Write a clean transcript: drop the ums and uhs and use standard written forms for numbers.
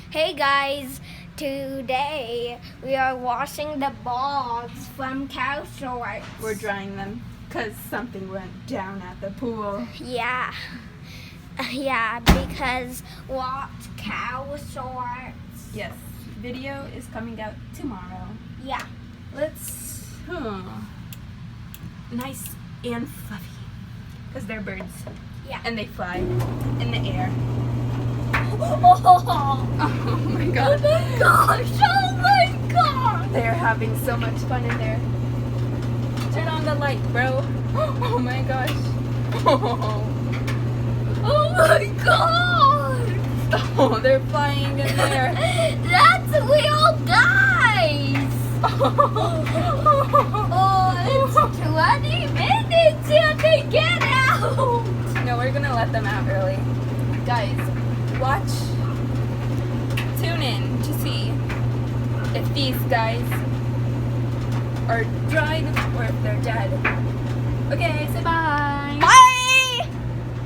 Hey guys, today we are washing the balls from cow shorts. We're drying them because something went down at the pool. Yeah. Yeah, because what cow shorts? Yes, video is coming out tomorrow. Yeah. Let's, nice and fluffy because they're birds. Yeah. And they fly in the air. Oh Oh my my god. gosh, oh my god! They're having so much fun in there. Turn on the light, bro. Oh my gosh. Oh my god! Oh, they're flying in there. That's real guys! Oh, it's 20 minutes and they get out! No, we're gonna let them out early. Guys, watch. Tune in to see if these guys are dried or if they're dead.